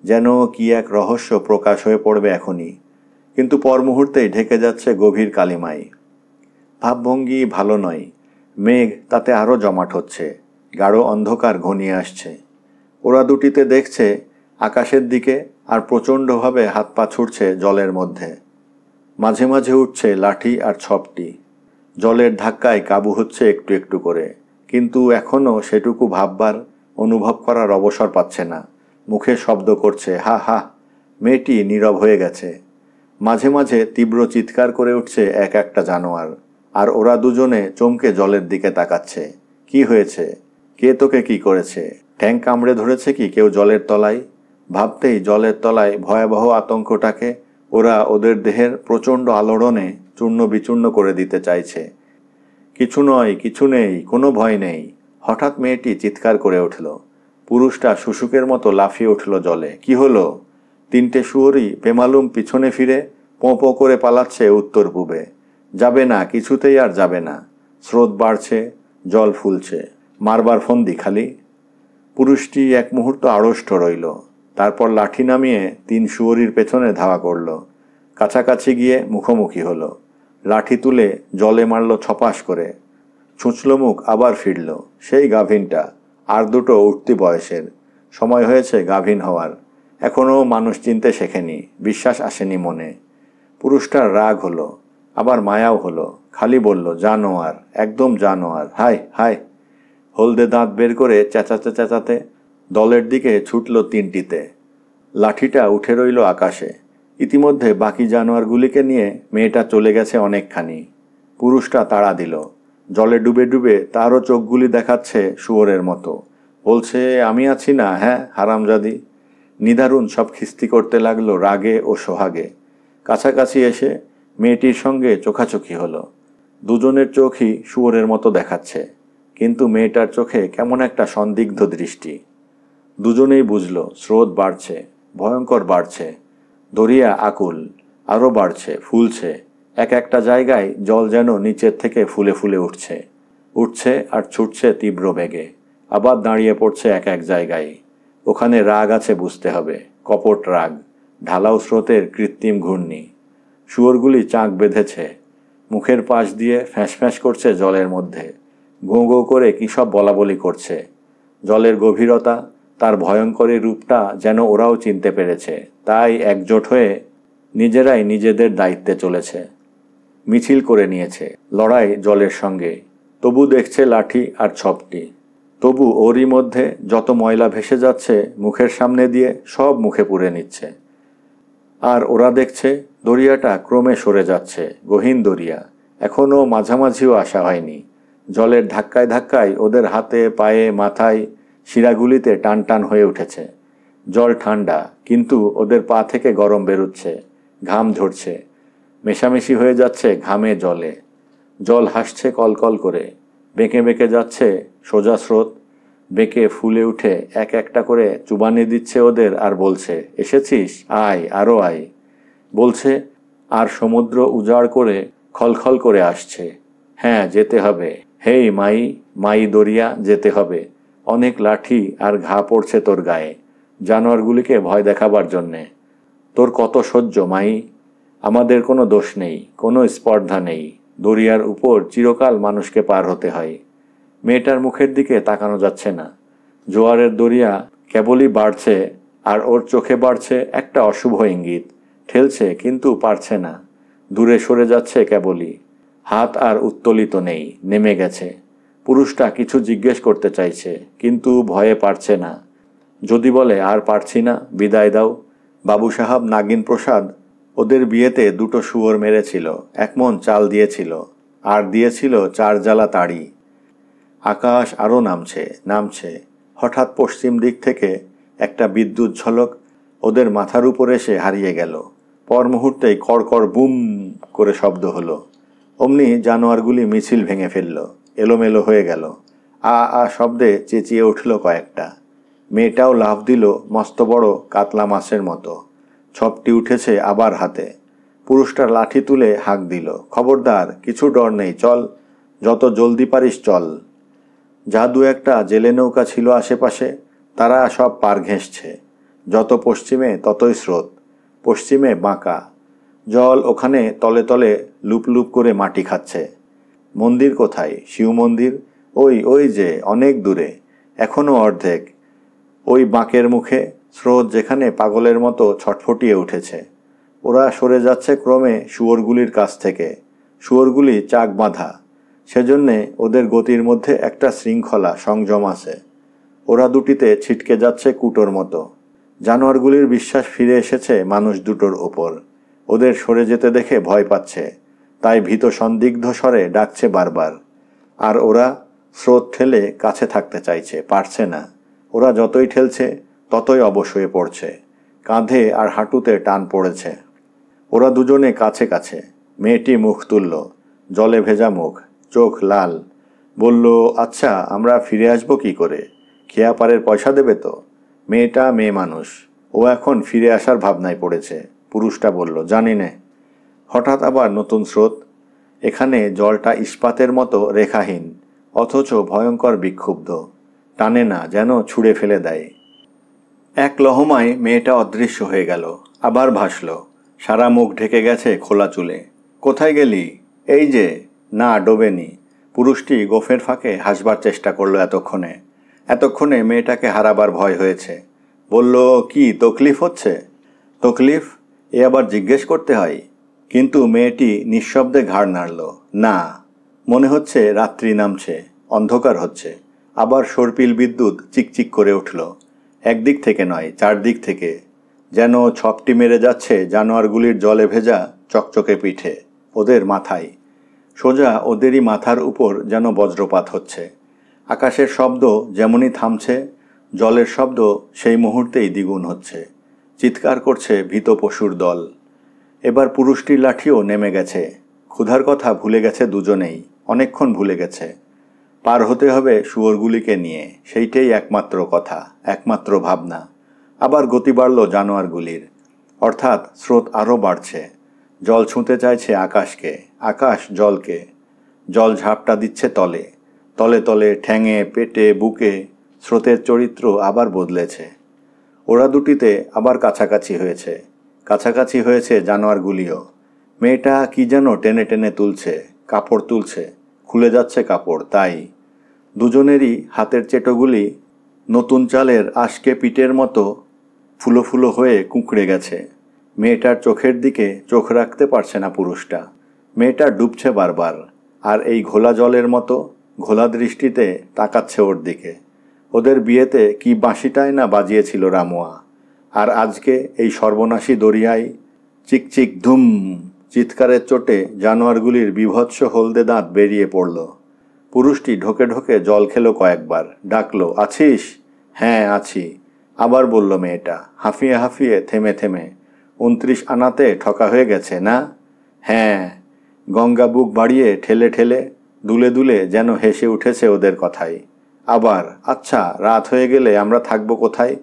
যেন কি এক রহস্য প্রকাশ হয়ে পড়বে এখনই, কিন্তু পর মুহূর্তেই ঢেকে যাচ্ছে গভীর কালিমায়। ভাবভঙ্গি ভালো নয়। মেঘ তাতে আরও জমাট হচ্ছে, গাঢ় অন্ধকার ঘনিয়ে আসছে। ওরা দুটিতে দেখছে আকাশের দিকে আর প্রচণ্ডভাবে হাত পা ছুটছে জলের মধ্যে। মাঝে মাঝে উঠছে লাঠি আর ছপটি। জলের ধাক্কায় কাবু হচ্ছে একটু একটু করে, কিন্তু এখনও সেটুকু ভাববার, অনুভব করার অবসর পাচ্ছে না। মুখে শব্দ করছে, হা হা। মেয়েটি নীরব হয়ে গেছে। মাঝে মাঝে তীব্র চিৎকার করে উঠছে এক একটা জানোয়ার, আর ওরা দুজনে চমকে জলের দিকে তাকাচ্ছে। কি হয়েছে? কে তোকে কি করেছে? ঠ্যাং কামড়ে ধরেছে কি কেউ জলের তলায়? ভাবতেই জলের তলায় ভয়াবহ আতঙ্কটাকে ওরা ওদের দেহের প্রচণ্ড আলোড়নে চূর্ণ বিচূর্ণ করে দিতে চাইছে। কিছু নয়, কিছু নেই, কোনো ভয় নেই। হঠাৎ মেয়েটি চিৎকার করে উঠল। পুরুষটা শুশুকের মতো লাফিয়ে উঠল জলে। কি হলো? তিনটে শুয়োরই বেমালুম পিছনে ফিরে পোঁ পোঁ করে পালাচ্ছে উত্তর পূবে। যাবে না, কিছুতেই আর যাবে না। স্রোত বাড়ছে, জল ফুলছে। মারবার ফন্দি খালি। পুরুষটি এক মুহূর্ত আড়ষ্ট রইল, তারপর লাঠি নামিয়ে তিন শুয়োরির পেছনে ধাওয়া করল। কাছাকাছি গিয়ে মুখোমুখি হলো। লাঠি তুলে জলে মারল ছপাস করে। ছুঁচল মুখ, আবার ফিরল। সেই গাভীনটা, আর দুটো উঠতি বয়সের। সময় হয়েছে গাভীন হওয়ার। এখনও মানুষ চিনতে শেখেনি, বিশ্বাস আসেনি মনে। পুরুষটার রাগ হলো, আবার মায়াও হলো। খালি বলল, জানোয়ার, একদম জানোয়ার, হায় হায়। হলদে দাঁত বের করে চেঁচাতে চেঁচাতে দলের দিকে ছুটল তিনটিতে। লাঠিটা উঠে রইল আকাশে। ইতিমধ্যে বাকি জানোয়ারগুলিকে নিয়ে মেয়েটা চলে গেছে অনেকখানি। পুরুষটা তাড়া দিল। জলে ডুবে ডুবে তারও চোখগুলি দেখাচ্ছে শুয়োরের মতো। বলছে, আমি আছি না, হ্যাঁ হারামজাদি। নিদারুণ সব খিস্তি করতে লাগলো রাগে ও সোহাগে। কাছাকাছি এসে মেয়েটির সঙ্গে চোখাচোখি হলো। দুজনের চোখই শুয়োরের মতো দেখাচ্ছে, কিন্তু মেয়েটার চোখে কেমন একটা সন্দিগ্ধ দৃষ্টি। দুজনেই বুঝল স্রোত বাড়ছে, ভয়ঙ্কর বাড়ছে। দরিয়া আকুল, আরও বাড়ছে, ফুলছে। এক একটা জায়গায় জল যেন নিচের থেকে ফুলে ফুলে উঠছে, উঠছে আর ছুটছে তীব্র বেগে। আবার দাঁড়িয়ে পড়ছে এক এক জায়গায়। ওখানে রাগ আছে বুঝতে হবে, কপট রাগ, ঢালাও স্রোতের কৃত্রিম ঘূর্ণি। শুয়োরগুলি চাঁক বেঁধেছে, মুখের পাশ দিয়ে ফ্যাঁস ফ্যাঁস করছে জলের মধ্যে। ঘোঁ ঘোঁ করে কী সব বলাবলি করছে। জলের গভীরতা, তার ভয়ঙ্করী রূপটা যেন ওরাও চিনতে পেরেছে, তাই একজোট হয়ে নিজেরাই নিজেদের দায়িত্বে চলেছে। মিছিল করে নিয়েছে লড়াই জলের সঙ্গে। তবু দেখছে লাঠি আর ছপটি। তবু ওরই মধ্যে যত ময়লা ভেসে যাচ্ছে মুখের সামনে দিয়ে সব মুখে পুরে নিচ্ছে। আর ওরা দেখছে দরিয়াটা ক্রমে সরে যাচ্ছে, গহীন দরিয়া। এখনও মাঝামাঝিও আসা হয়নি। জলের ধাক্কায় ধাক্কায় ওদের হাতে, পায়ে, মাথায়, শিরাগুলিতে টান টান হয়ে উঠেছে। জল ঠান্ডা, কিন্তু ওদের পা থেকে গরম বেরোচ্ছে, ঘাম ঝরছে, মেশামেশি হয়ে যাচ্ছে ঘামে জলে। জল হাসছে কলকল করে, বেঁকে বেঁকে যাচ্ছে সোজা স্রোত। বেঁকে ফুলে উঠে এক একটা করে চুবানি দিচ্ছে ওদের আর বলছে, এসেছিস, আয়, আরও আয়। বলছে, আর সমুদ্র উজাড় করে খলখল করে আসছে, হ্যাঁ যেতে হবে, হেই মাই, মাই দরিয়া, যেতে হবে। অনেক লাঠি আর ঘা পড়ছে তোর গায়ে, জানোয়ারগুলিকে ভয় দেখাবার জন্যে। তোর কত সহ্য মাই। আমাদের কোনো দোষ নেই, কোনো স্পর্ধা নেই। দরিয়ার উপর চিরকাল মানুষকে পার হতে হয়। মেয়েটার মুখের দিকে তাকানো যাচ্ছে না। জোয়ারের দরিয়া কেবলই বাড়ছে, আর ওর চোখে বাড়ছে একটা অশুভ ইঙ্গিত। ঠেলছে, কিন্তু পারছে না। দূরে সরে যাচ্ছে কেবলই। হাত আর উত্তোলিত নেই, নেমে গেছে। পুরুষটা কিছু জিজ্ঞেস করতে চাইছে, কিন্তু ভয়ে পারছে না। যদি বলে, আর পারছি না, বিদায় দাও। বাবু সাহাব নাগিন প্রসাদ ওদের বিয়েতে দুটো শুয়োর মেরেছিল, 1 মণ চাল দিয়েছিল, আর দিয়েছিল 4 জ্বালা তাড়ি। আকাশ আরও নামছে, নামছে। হঠাৎ পশ্চিম দিক থেকে একটা বিদ্যুৎ ঝলক ওদের মাথার উপর এসে হারিয়ে গেল। পর মুহূর্তেই কড়কড় বুম করে শব্দ হলো। অমনি জানোয়ারগুলি মিছিল ভেঙে ফেলল, এলোমেলো হয়ে গেল। আ আ শব্দে চেঁচিয়ে উঠল কয়েকটা। মেয়েটাও লাফ দিল মস্ত বড় কাতলা মাছের মতো। ছপটি উঠেছে আবার হাতে। পুরুষটা লাঠি তুলে হাঁক দিল, খবরদার, কিছু ডর নেই, চল, যত জলদি পারিস চল। যা দু একটা জেলে নৌকা ছিল আশেপাশে, তারা সব পার ঘেঁষছে। যত পশ্চিমে ততই স্রোত, পশ্চিমে বাঁকা। জল ওখানে তলে তলে লুপ লুপ করে মাটি খাচ্ছে। মন্দির কোথায়? শিব মন্দির ওই ওই যে অনেক দূরে, এখনও অর্ধেক। ওই বাঁকের মুখে স্রোত যেখানে পাগলের মতো ছটফটিয়ে উঠেছে। ওরা সরে যাচ্ছে ক্রমে শুয়োরগুলির কাছ থেকে। শুয়োরগুলি চাক বাঁধা, সেজন্যে ওদের গতির মধ্যে একটা শৃঙ্খলা সংযম আছে। ওরা দুটিতে ছিটকে যাচ্ছে কুটোর মতো। জানোয়ারগুলির বিশ্বাস ফিরে এসেছে মানুষ দুটোর ওপর। ওদের সরে যেতে দেখে ভয় পাচ্ছে, তাই ভীত সন্দিগ্ধ স্বরে ডাকছে বারবার। আর ওরা স্রোত ঠেলে কাছে থাকতে চাইছে, পারছে না। ওরা যতই ঠেলছে ততই অবশ হয়ে পড়ছে। কাঁধে আর হাঁটুতে টান পড়েছে। ওরা দুজনে কাছে কাছে। মেয়েটি মুখ তুলল, জলে ভেজা মুখ, চোখ লাল। বলল, আচ্ছা আমরা ফিরে আসবো কি করে? খেয়াপারের পয়সা দেবে তো? মেয়েটা মেয়ে মানুষ, ও এখন ফিরে আসার ভাবনায় পড়েছে। পুরুষটা বলল, জানি নে। হঠাৎ আবার নতুন স্রোত। এখানে জলটা ইস্পাতের মতো রেখাহীন, অথচ ভয়ঙ্কর বিক্ষুব্ধ। টানে না, যেন ছুঁড়ে ফেলে দেয়। এক লহমায় মেয়েটা অদৃশ্য হয়ে গেল, আবার ভাসল। সারা মুখ ঢেকে গেছে খোলা চুলে। কোথায় গেলি? এই যে। না, ডোবেনি। পুরুষটি গোফের ফাঁকে হাসবার চেষ্টা করলো এতক্ষণে মেয়েটাকে হারাবার ভয় হয়েছে। বলল, কি তকলিফ হচ্ছে? তকলিফ? এ আবার জিজ্ঞেস করতে হয়? কিন্তু মেয়েটি নিঃশব্দে ঘাড় নাড়ল। না, মনে হচ্ছে রাত্রি নামছে, অন্ধকার হচ্ছে। আবার সর্পিল বিদ্যুৎ চিকচিক করে উঠল। একদিক থেকে নয়, চারদিক থেকে। যেন ছপটি মেরে যাচ্ছে জানোয়ারগুলির জলে ভেজা চকচকে পিঠে, ওদের মাথায়। সোজা ওদেরই মাথার উপর যেন বজ্রপাত হচ্ছে। আকাশের শব্দ যেমনই থামছে, জলের শব্দ সেই মুহূর্তেই দ্বিগুণ হচ্ছে। চিৎকার করছে ভীত পশুর দল। এবার পুরুষটির লাঠিও নেমে গেছে। ক্ষুধার কথা ভুলে গেছে দুজনেই, অনেকক্ষণ ভুলে গেছে। পার হতে হবে শুয়োরগুলিকে নিয়ে, সেইটাই একমাত্র কথা, একমাত্র ভাবনা। আবার গতি বাড়ল জানোয়ারগুলির, অর্থাৎ স্রোত আরও বাড়ছে। জল ছুঁতে চাইছে আকাশকে, আকাশ জলকে। জল ঝাপটা দিচ্ছে তলে তলে তলে, ঠ্যাঙে, পেটে, বুকে। স্রোতের চরিত্র আবার বদলেছে। ওরা দুটিতে আবার কাছাকাছি হয়েছে জানোয়ারগুলিও। মেয়েটা কি যেন টেনে টেনে তুলছে, কাপড় তুলছে, খুলে যাচ্ছে কাপড়। তাই দুজনেরই হাতের চেটোগুলি নতুন চালের আশকে পিঠের মতো ফুলো ফুলো হয়ে কুঁকড়ে গেছে। মেয়েটার চোখের দিকে চোখ রাখতে পারছে না পুরুষটা। মেয়েটা ডুবছে বারবার, আর এই ঘোলা জলের মতো ঘোলা দৃষ্টিতে তাকাচ্ছে ওর দিকে। ওদের বিয়েতে কি বাঁশিটাই না বাজিয়েছিল রামুয়া, আর আজকে এই সর্বনাশী দরিয়ায় চিকচিক ধুম চিৎকারের চোটে জানোয়ারগুলির বিভৎস হলদে দাঁত বেরিয়ে পড়ল। পুরুষটি ঢোকে ঢোকে জল খেলো কয়েকবার, ডাকলো, আছিস? হ্যাঁ আছি। আবার বলল মেয়েটা, হাঁফিয়ে হাঁফিয়ে, থেমে থেমে, 29 আনাতে ঠকা হয়ে গেছে না? হ্যাঁ। গঙ্গা বুক বাড়িয়ে ঠেলে ঠেলে, দুলে দুলে যেন হেসে উঠেছে ওদের কথায়। আবার, আচ্ছা রাত হয়ে গেলে আমরা থাকবো কোথায়?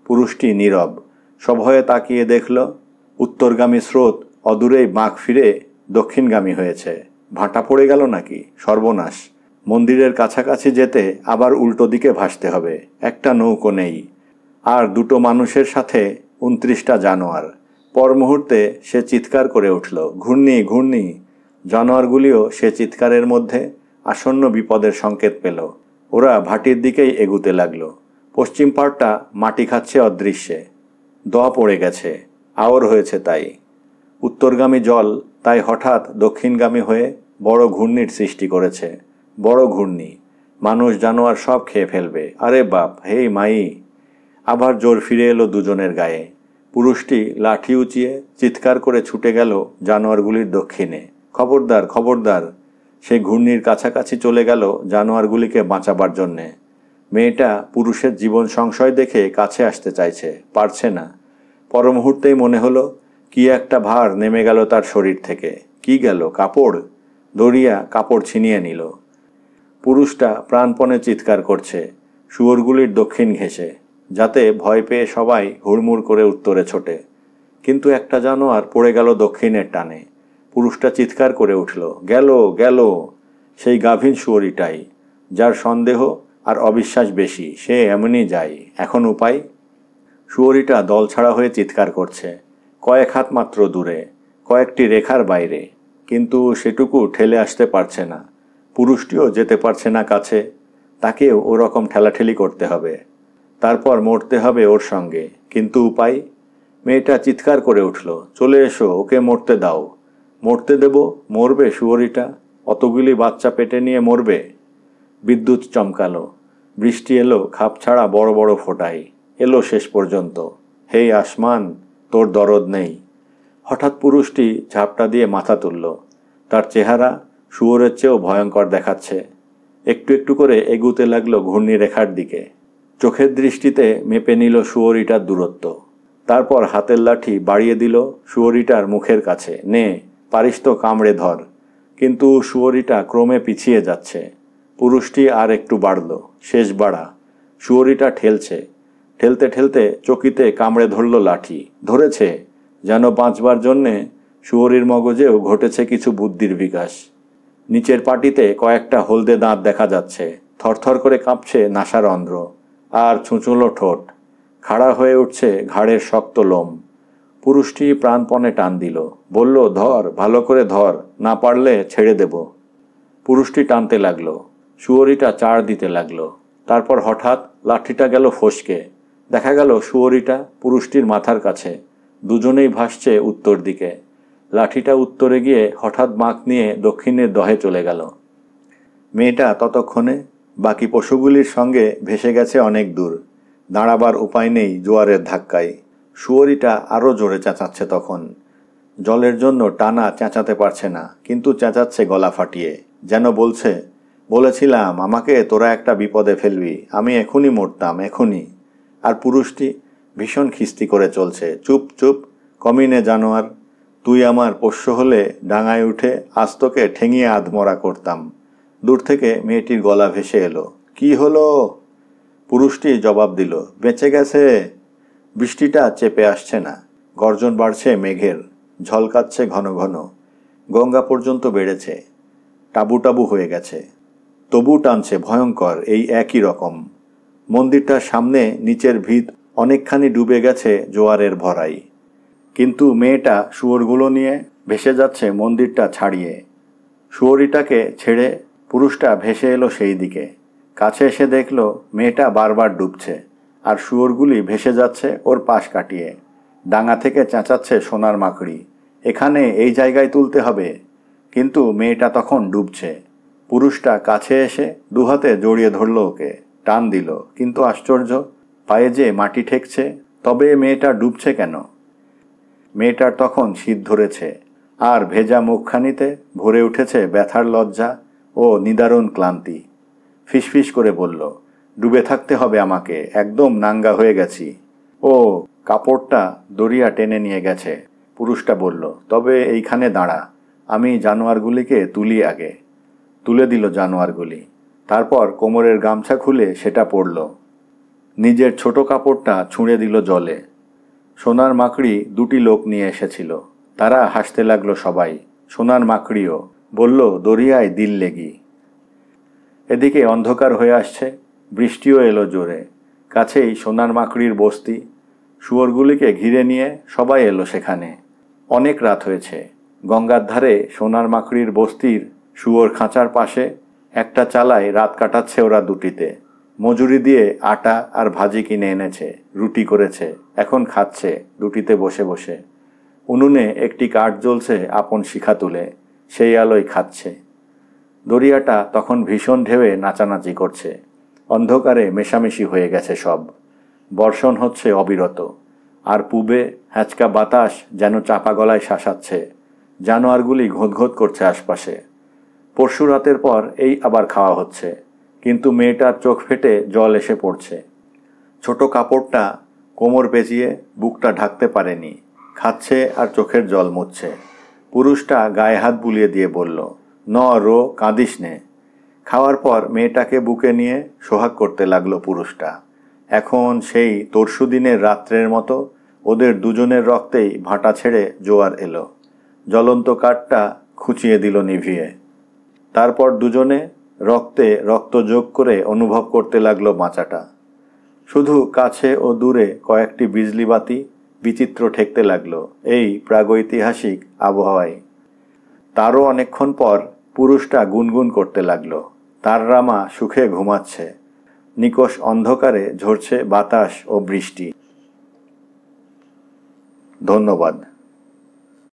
পুরুষটি নীরব, সভয়ে তাকিয়ে দেখল উত্তরগামী স্রোত অদূরেই বাঁক ফিরে দক্ষিণগামী হয়েছে। ভাটা পড়ে গেল নাকি? সর্বনাশ! মন্দিরের কাছাকাছি যেতে আবার উল্টো দিকে ভাসতে হবে। একটা নৌকো নেই, আর দুটো মানুষের সাথে 29টা জানোয়ার। পর মুহূর্তে সে চিৎকার করে উঠল, ঘূর্ণি ঘূর্ণি! জানোয়ারগুলিও সে চিৎকারের মধ্যে আসন্ন বিপদের সংকেত পেল। ওরা ভাটির দিকেই এগুতে লাগল। পশ্চিম পাড়টা মাটি খাচ্ছে অদৃশ্যে, পড়ে গেছে, আওর হয়েছে। তাই উত্তরগামী জল তাই হঠাৎ দক্ষিণগামী হয়ে বড় ঘূর্ণির সৃষ্টি করেছে। বড় ঘূর্ণি, মানুষ জানোয়ার সব খেয়ে ফেলবে। আরে বাপ, হেই মাই! আবার জোর ফিরে এলো দুজনের গায়ে। পুরুষটি লাঠি উঁচিয়ে চিৎকার করে ছুটে গেল জানোয়ারগুলির দক্ষিণে। খবরদার, খবরদার! সে ঘূর্ণির কাছাকাছি চলে গেল জানোয়ারগুলিকে বাঁচাবার জন্যে। মেয়েটা পুরুষের জীবন সংশয় দেখে কাছে আসতে চাইছে, পারছে না। পর মুহূর্তেই মনে হলো কি একটা ভার নেমে গেল তার শরীর থেকে। কি গেল? কাপড়! দরিয়া কাপড় ছিনিয়ে নিল। পুরুষটা প্রাণপণে চিৎকার করছে শুয়োরগুলির দক্ষিণ ঘেঁষে, যাতে ভয় পেয়ে সবাই হুড়মুড় করে উত্তরে ছোটে। কিন্তু একটা জানোয়ার পড়ে গেল দক্ষিণের টানে। পুরুষটা চিৎকার করে উঠল, গেল গেল! সেই গাভীন শুয়োরিটাই, যার সন্দেহ আর অবিশ্বাস বেশি, সে এমনই যায়, এখন উপায়? শুয়োরিটা দল ছাড়া হয়ে চিৎকার করছে, কয়েক হাত মাত্র দূরে, কয়েকটি রেখার বাইরে, কিন্তু সেটুকু ঠেলে আসতে পারছে না। পুরুষটিও যেতে পারছে না কাছে, তাকেও ওরকম ঠেলাঠেলি করতে হবে, তারপর মরতে হবে ওর সঙ্গে। কিন্তু উপায়? মেয়েটা চিৎকার করে উঠল, চলে এসো, ওকে মরতে দাও। মরতে দেব? মরবে শুয়োরিটা? অতগুলি বাচ্চা পেটে নিয়ে মরবে? বিদ্যুৎ চমকালো, বৃষ্টি এলো খাপ ছাড়া বড় বড় ফোঁটায়, এলো শেষ পর্যন্ত। হেই আসমান, তোর দরদ নেই। হঠাৎ পুরুষটি ঝাপটা দিয়ে মাথা তুলল, তার চেহারা শুয়োরের চেয়েও ভয়ঙ্কর দেখাচ্ছে। একটু একটু করে এগুতে লাগলো ঘূর্ণিরেখার দিকে। চোখের দৃষ্টিতে মেপে নিল শুয়োরিটার দূরত্ব, তারপর হাতের লাঠি বাড়িয়ে দিল শুয়োরিটার মুখের কাছে। নে, পারিস তো কামড়ে ধর। কিন্তু শুয়োরিটা ক্রমে পিছিয়ে যাচ্ছে। পুরুষটি আর একটু বাড়ল, শেষ বাড়া। শুয়োরিটা ঠেলছে, ঠেলতে ঠেলতে চকিতে কামড়ে ধরল লাঠি। ধরেছে, যেন বাঁচবার জন্যে শুয়োরির মগজেও ঘটেছে কিছু বুদ্ধির বিকাশ। নিচের পাটিতে কয়েকটা হলদে দাঁত দেখা যাচ্ছে, থরথর করে কাঁপছে নাসারন্ধ্র, আর ছুঁচুলো ঠোঁট। খাড়া হয়ে উঠছে ঘাড়ের শক্ত লোম। পুরুষটি প্রাণপণে টান দিল, বলল, ধর, ভালো করে ধর, না পারলে ছেড়ে দেব। পুরুষটি টানতে লাগলো, শুয়োরিটা চাড় দিতে লাগলো। তারপর হঠাৎ লাঠিটা গেল ফসকে। দেখা গেল শুয়োরিটা পুরুষটির মাথার কাছে, দুজনেই ভাসছে উত্তর দিকে। লাঠিটা উত্তরে গিয়ে হঠাৎ বাঁক নিয়ে দক্ষিণের দহে চলে গেল। মেয়েটা ততক্ষণে বাকি পশুগুলির সঙ্গে ভেসে গেছে অনেক দূর। দাঁড়াবার উপায় নেই জোয়ারের ধাক্কায়। শুয়োরিটা আরও জোরে চেঁচাচ্ছে তখন। জলের জন্য টানা চেঁচাতে পারছে না, কিন্তু চেঁচাচ্ছে গলা ফাটিয়ে, যেন বলছে, বলেছিলাম আমাকে তোরা একটা বিপদে ফেলবি, আমি এখনই মরতাম, এখনই। আর পুরুষটি ভীষণ খিস্তি করে চলছে, চুপ চুপ, কমিনে জানোয়ার, তুই আমার পোষ্য হলে ডাঙায় উঠে আজ তোকে ঠেঙিয়ে আধমরা করতাম। দূর থেকে মেয়েটির গলা ভেসে এলো, কি হলো? পুরুষটি জবাব দিল, বেঁচে গেছে। বৃষ্টিটা চেপে আসছে না, গর্জন বাড়ছে মেঘের, ঝলকাচ্ছে ঘন ঘন। গঙ্গা পর্যন্ত বেড়েছে, টাবু টাবু হয়ে গেছে। তবু টানছে ভয়ঙ্কর এই একই রকম। মন্দিরটার সামনে নিচের ভিত অনেকখানি ডুবে গেছে জোয়ারের ভরাই। কিন্তু মেয়েটা শুয়োরগুলো নিয়ে ভেসে যাচ্ছে মন্দিরটা ছাড়িয়ে। শুয়োরিটাকে ছেড়ে পুরুষটা ভেসে এলো সেই দিকে। কাছে এসে দেখল মেয়েটা বারবার ডুবছে, আর শুয়োরগুলি ভেসে যাচ্ছে ওর পাশ কাটিয়ে। ডাঙা থেকে চেঁচাচ্ছে সোনার মাকড়ি, এখানে এই জায়গায় তুলতে হবে। কিন্তু মেয়েটা তখন ডুবছে। পুরুষটা কাছে এসে দুহাতে জড়িয়ে ধরল ওকে, টান দিল, কিন্তু আশ্চর্য, পায়ে যে মাটি ঠেকছে, তবে মেয়েটা ডুবছে কেন? মেয়েটার তখন শীত ধরেছে, আর ভেজা মুখখানিতে ভরে উঠেছে ব্যথার লজ্জা ও নিদারুণ ক্লান্তি। ফিসফিস করে বলল, ডুবে থাকতে হবে আমাকে, একদম নাঙ্গা হয়ে গেছি। ও, কাপড়টা দরিয়া টেনে নিয়ে গেছে। পুরুষটা বলল, তবে এইখানে দাঁড়া, আমি জানোয়ারগুলিকে তুলি আগে। তুলে দিল জানোয়ারগুলি, তারপর কোমরের গামছা খুলে সেটা পরল। নিজের ছোট কাপড়টা ছুঁড়ে দিল জলে। সোনার মাকড়ি দুটি লোক নিয়ে এসেছিল, তারা হাসতে লাগলো সবাই, সোনার মাকড়িও। বলল, দরিয়ায় দিল লেগি। এদিকে অন্ধকার হয়ে আসছে, বৃষ্টিও এলো জোরে। কাছেই সোনার মাকড়ির বস্তি। শুয়োরগুলিকে ঘিরে নিয়ে সবাই এলো সেখানে। অনেক রাত হয়েছে। গঙ্গার ধারে সোনার মাকড়ির বস্তির শুয়োর খাঁচার পাশে একটা চালায় রাত কাটাচ্ছে ওরা দুটিতে। মজুরি দিয়ে আটা আর ভাজি কিনে এনেছে, রুটি করেছে, এখন খাচ্ছে দুটিতে বসে বসে। উনুনে একটি কাঠ জ্বলছে আপন শিখা তুলে, সেই আলোয় খাচ্ছে। দরিয়াটা তখন ভীষণ ঢেউয়ে নাচানাচি করছে। অন্ধকারে মেশামেশি হয়ে গেছে সব। বর্ষণ হচ্ছে অবিরত, আর পূবে হ্যাঁচকা বাতাস যেন চাপা গলায় শাসাচ্ছে। জানোয়ারগুলি ঘোঁতঘোঁত করছে আশপাশে। পরশু রাতের পর এই আবার খাওয়া হচ্ছে, কিন্তু মেয়েটার চোখ ফেটে জল এসে পড়ছে। ছোট কাপড়টা কোমর পেঁচিয়ে বুকটা ঢাকতে পারেনি, খাচ্ছে আর চোখের জল মুছছে। পুরুষটা গায়ে হাত বুলিয়ে দিয়ে বলল, ন রো, কাঁদিস নে। খাওয়ার পর মেয়েটাকে বুকে নিয়ে সোহাগ করতে লাগলো পুরুষটা। এখন সেই তরশুদিনের রাত্রের মতো ওদের দুজনের রক্তেই ভাঁটা ছেড়ে জোয়ার এলো। জ্বলন্ত কাঠটা খুঁচিয়ে দিল নিভিয়ে। তারপর দুজনে রক্তে রক্ত যোগ করে অনুভব করতে লাগলো বাঁচাটা। শুধু কাছে ও দূরে কয়েকটি বিজলি বাতি বিচিত্র ঠেকতে লাগলো এই প্রাগৈতিহাসিক আবহাওয়ায়। তারও অনেকক্ষণ পর পুরুষটা গুনগুন করতে লাগলো, তার রামা সুখে ঘুমাচ্ছে, নিকষ অন্ধকারে ঝরছে বাতাস ও বৃষ্টি। ধন্যবাদ।